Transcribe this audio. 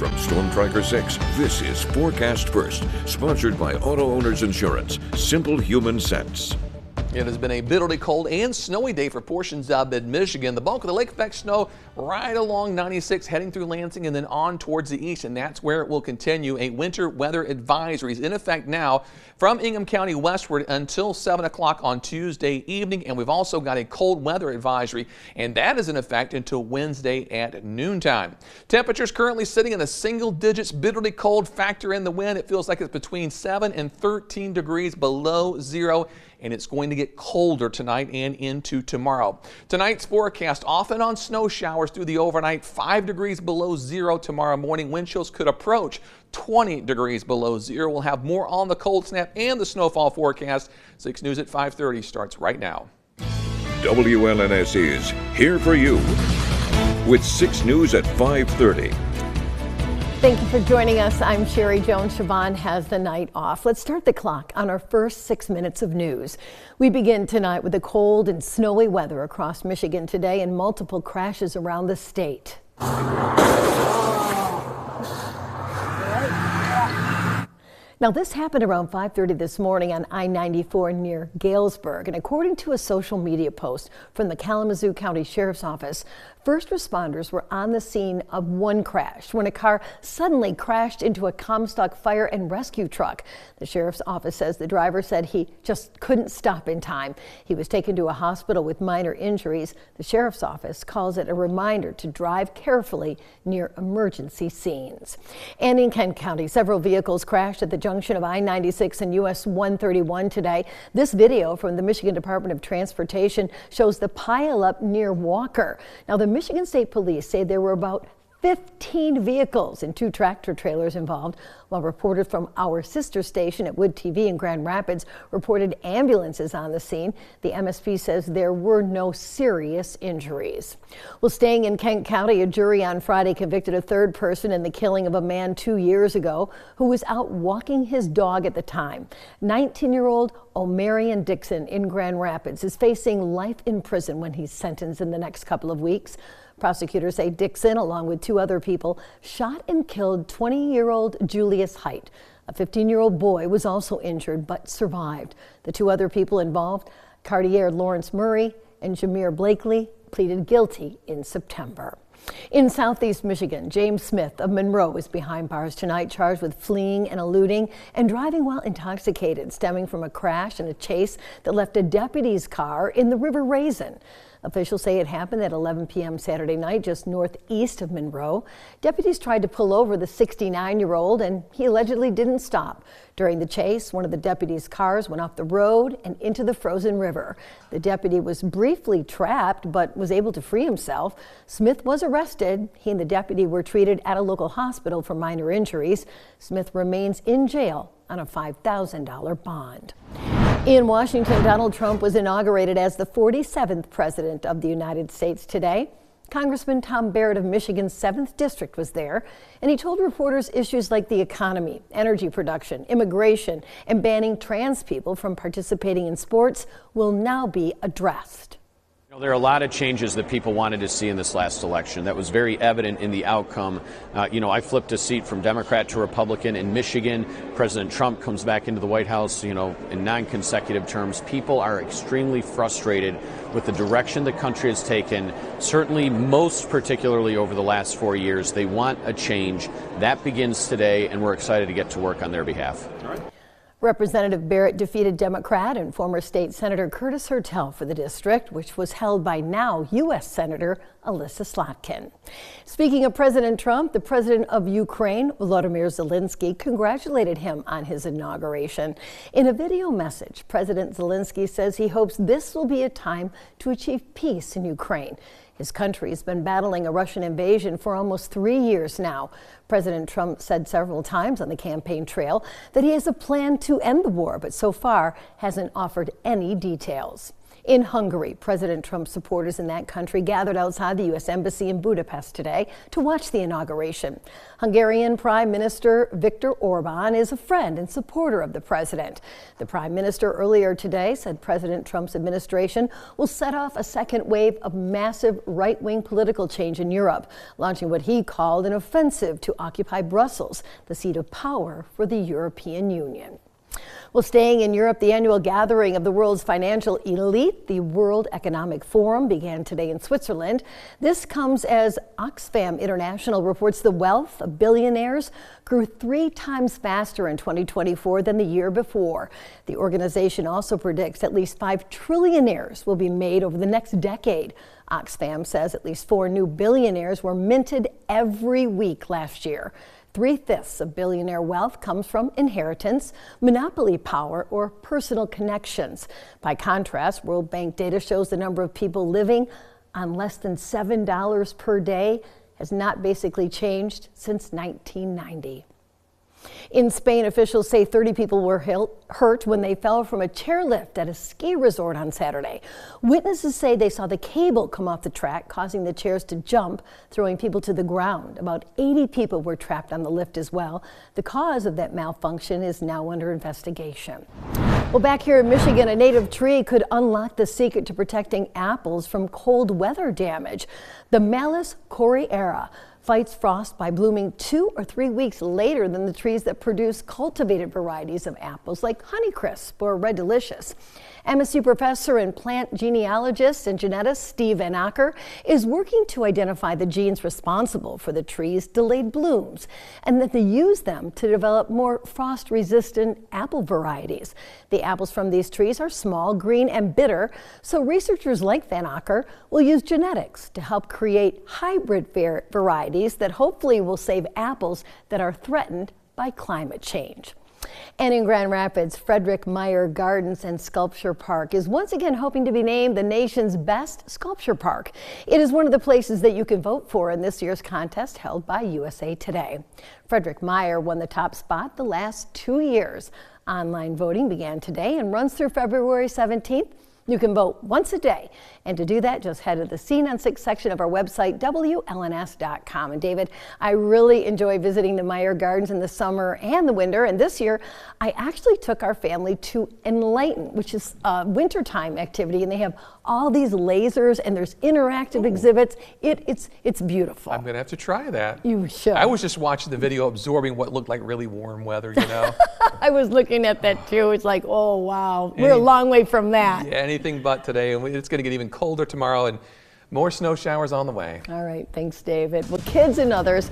From Storm Tracker 6, this is Forecast First, sponsored by Auto Owners Insurance. Simple human sense. It has been a bitterly cold and snowy day for portions of mid-Michigan. The bulk of the lake effect snow right along 96 heading through Lansing and then on towards the east, and that's where it will continue. A winter weather advisory is in effect now from Ingham County westward until 7 o'clock on Tuesday evening, and we've also got a cold weather advisory, and that is in effect until Wednesday at noontime. Temperatures currently sitting in the single digits, bitterly cold. Factor in the wind, it feels like it's between 7 and 13 degrees below zero. And it's going to get colder tonight and into tomorrow. Tonight's forecast off and on snow showers through the overnight, 5 degrees below zero tomorrow morning. Wind chills could approach 20 degrees below zero. We'll have more on the cold snap and the snowfall forecast. 6 News at 5:30 starts right now. WLNS is here for you with 6 News at 5:30. Thank you for joining us. I'm Sherry Jones. Siobhan has the night off. Let's start the clock on our first 6 minutes of news. We begin tonight with the cold and snowy weather across Michigan today and multiple crashes around the state. Now, this happened around 5:30 this morning on I-94 near Galesburg, and according to a social media post from the Kalamazoo County Sheriff's Office, first responders were on the scene of one crash when a car suddenly crashed into a Comstock fire and rescue truck. The Sheriff's Office says the driver said he just couldn't stop in time. He was taken to a hospital with minor injuries. The Sheriff's Office calls it a reminder to drive carefully near emergency scenes. And in Kent County, several vehicles crashed at the junction of I-96 and US 131 today. This video from the Michigan Department of Transportation shows the pileup near Walker. Now, the Michigan State Police say there were about 15 vehicles and 2 tractor trailers involved, while reporters from our sister station at Wood TV in Grand Rapids reported ambulances on the scene. The MSP says there were no serious injuries. Well, staying in Kent County, a jury on Friday convicted a third person in the killing of a man 2 years ago who was out walking his dog at the time. 19-year-old Omarion Dixon in Grand Rapids is facing life in prison when he's sentenced in the next couple of weeks. Prosecutors say Dixon, along with 2 other people, shot and killed 20-year-old Julius Height. A 15-year-old boy was also injured but survived. The 2 other people involved, Cartier Lawrence Murray and Jameer Blakely, pleaded guilty in September. In southeast Michigan, James Smith of Monroe is behind bars tonight, charged with fleeing and eluding and driving while intoxicated, stemming from a crash and a chase that left a deputy's car in the River Raisin. Officials say it happened at 11 p.m. Saturday night, just northeast of Monroe. Deputies tried to pull over the 69-year-old, and he allegedly didn't stop. During the chase, one of the deputies' cars went off the road and into the frozen river. The deputy was briefly trapped, but was able to free himself. Smith was arrested. He and the deputy were treated at a local hospital for minor injuries. Smith remains in jail on a $5,000 bond. In Washington, Donald Trump was inaugurated as the 47th president of the United States today. Congressman Tom Barrett of Michigan's 7th District was there, and he told reporters issues like the economy, energy production, immigration, and banning trans people from participating in sports will now be addressed. There are a lot of changes that people wanted to see in this last election. That was very evident in the outcome. I flipped a seat from Democrat to Republican in Michigan. President Trump comes back into the White House, in non-consecutive terms. People are extremely frustrated with the direction the country has taken, certainly most particularly over the last 4 years. They want a change. That begins today, and we're excited to get to work on their behalf. All right. Representative Barrett defeated Democrat and former state Senator Curtis Hertel for the district, which was held by now U.S. Senator Elissa Slotkin. Speaking of President Trump, the president of Ukraine, Volodymyr Zelensky, congratulated him on his inauguration. In a video message, President Zelensky says he hopes this will be a time to achieve peace in Ukraine. His country has been battling a Russian invasion for almost 3 years now. President Trump said several times on the campaign trail that he has a plan to end the war, but so far hasn't offered any details. In Hungary, President Trump's supporters in that country gathered outside the U.S. Embassy in Budapest today to watch the inauguration. Hungarian Prime Minister Viktor Orban is a friend and supporter of the president. The Prime Minister earlier today said President Trump's administration will set off a second wave of massive right-wing political change in Europe, launching what he called an offensive to occupy Brussels, the seat of power for the European Union. Well, staying in Europe, the annual gathering of the world's financial elite, the World Economic Forum, began today in Switzerland. This comes as Oxfam International reports the wealth of billionaires grew 3 times faster in 2024 than the year before. The organization also predicts at least 5 trillionaires will be made over the next decade. Oxfam says at least 4 new billionaires were minted every week last year. 3/5 of billionaire wealth comes from inheritance, monopoly power, or personal connections. By contrast, World Bank data shows the number of people living on less than $7 per day has not basically changed since 1990. In Spain, officials say 30 people were hurt when they fell from a chairlift at a ski resort on Saturday. Witnesses say they saw the cable come off the track, causing the chairs to jump, throwing people to the ground. About 80 people were trapped on the lift as well. The cause of that malfunction is now under investigation. Well, back here in Michigan, a native tree could unlock the secret to protecting apples from cold weather damage. The Malus coriaera fights frost by blooming 2 or 3 weeks later than the trees that produce cultivated varieties of apples like Honeycrisp or Red Delicious. MSU professor and plant genealogist and geneticist Steve Van Acker is working to identify the genes responsible for the tree's delayed blooms and that they use them to develop more frost-resistant apple varieties. The apples from these trees are small, green, and bitter, so researchers like Van Acker will use genetics to help create hybrid varieties that hopefully will save apples that are threatened by climate change. And in Grand Rapids, Frederick Meyer Gardens and Sculpture Park is once again hoping to be named the nation's best sculpture park. It is one of the places that you can vote for in this year's contest held by USA Today. Frederick Meyer won the top spot the last 2 years. Online voting began today and runs through February 17th. You can vote once a day, and to do that, just head to the Scene on 6 section of our website, WLNS.com. And David, I really enjoy visiting the Meyer Gardens in the summer and the winter, and this year I actually took our family to Enlighten, which is a wintertime activity, and they have all these lasers and there's interactive exhibits. It's beautiful. I'm going to have to try that. You should. I was just watching the video, absorbing what looked like really warm weather, you know. I was looking at that too. It's like, oh wow, we're a long way from that. Yeah, anything but today, and it's going to get even colder tomorrow and more snow showers on the way. All right, thanks, David. Well, kids and others